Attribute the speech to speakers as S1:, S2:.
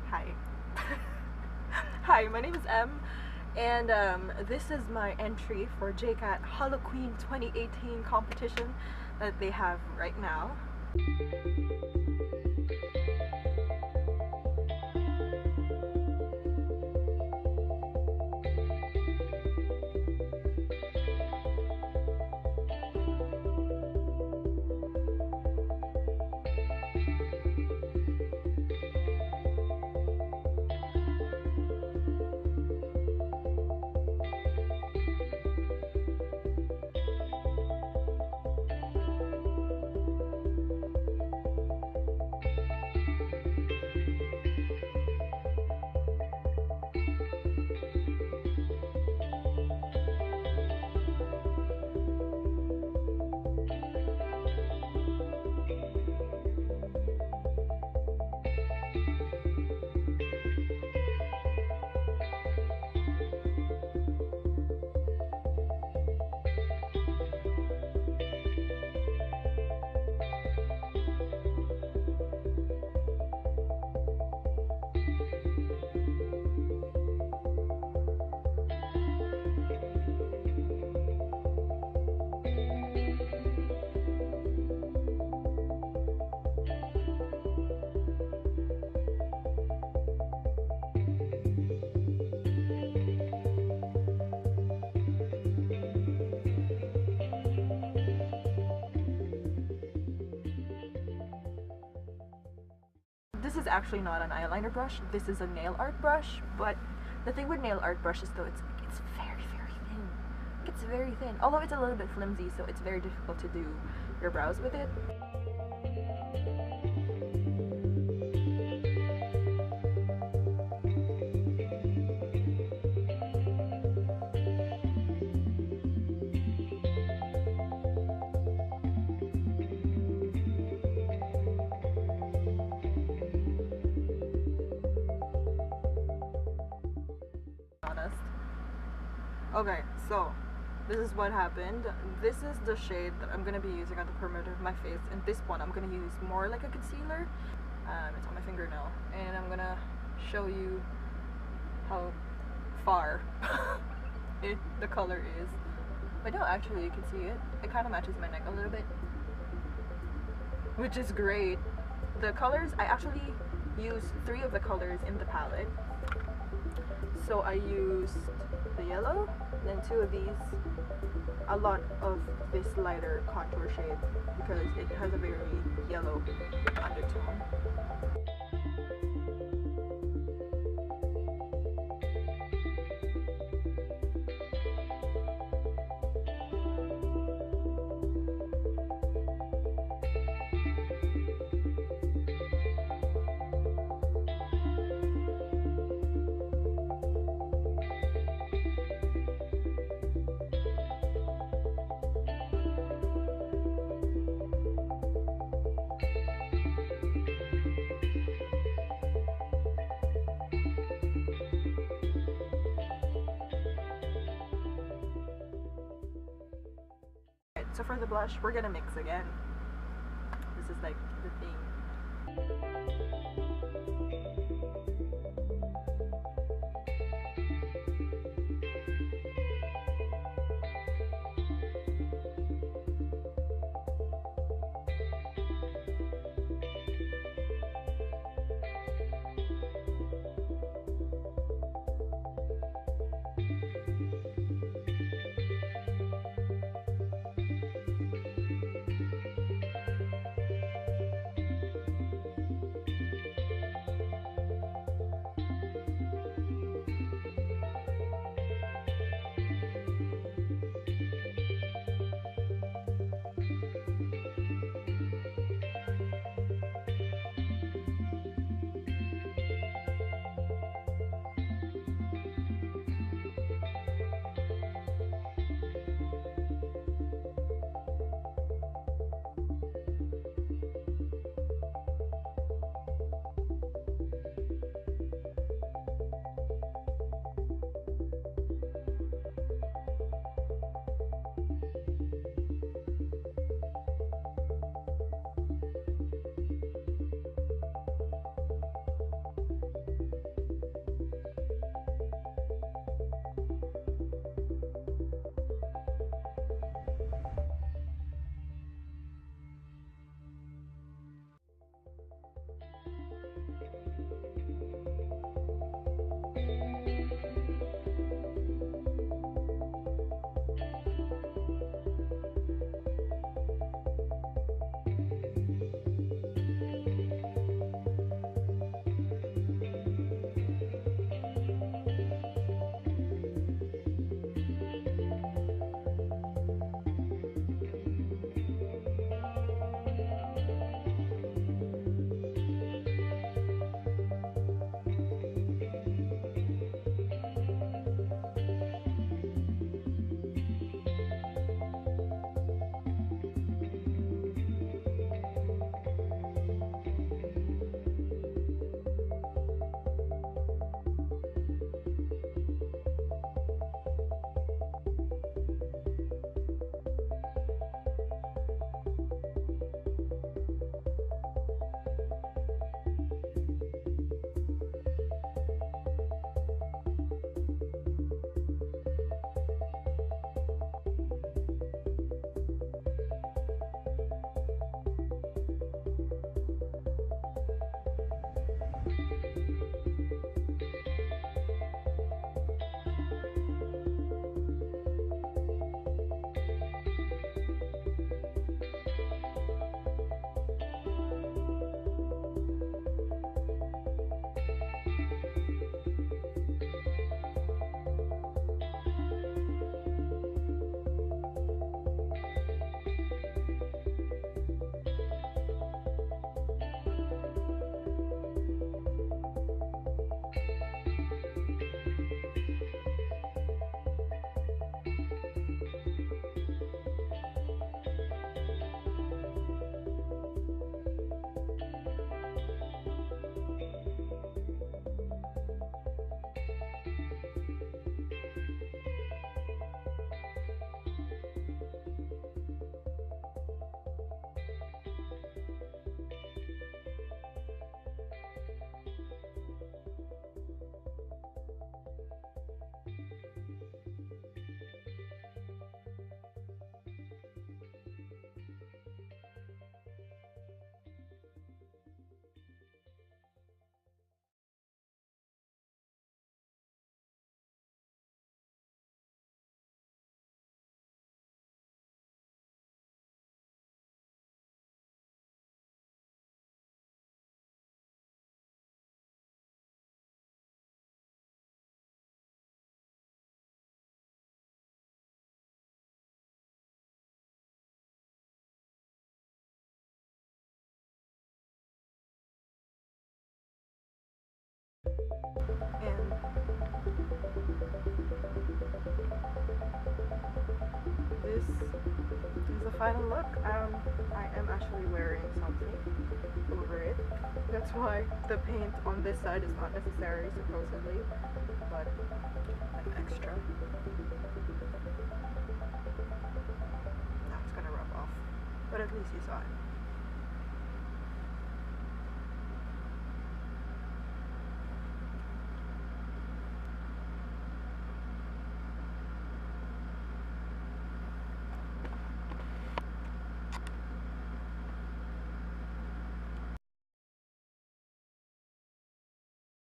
S1: Hi. Hi, my name is Em, and this is my entry for JCat Halloween 2018 competition that they have right now. This is actually not an eyeliner brush, this is a nail art brush, but the thing with nail art brushes though, it's very thin. It's very thin, although it's a little bit flimsy, so it's very difficult to do your brows with it. Okay, so this is what happened. This is the shade that I'm gonna be using on the perimeter of my face, and this one I'm gonna use more like a concealer. It's on my fingernail, and I'm gonna show you how far the color is. But no, actually you can see it. It kind of matches my neck a little bit, which is great. The colors, I actually used 3 of the colors in the palette. So I used the yellow, then 2 of these, a lot of this lighter contour shade because it has a very yellow undertone. So for the blush, we're gonna mix again. This is like the thing. And this is the final look. I am actually wearing something over it. That's why the paint on this side is not necessary, supposedly, but an extra. Now it's gonna rub off, but at least you saw it.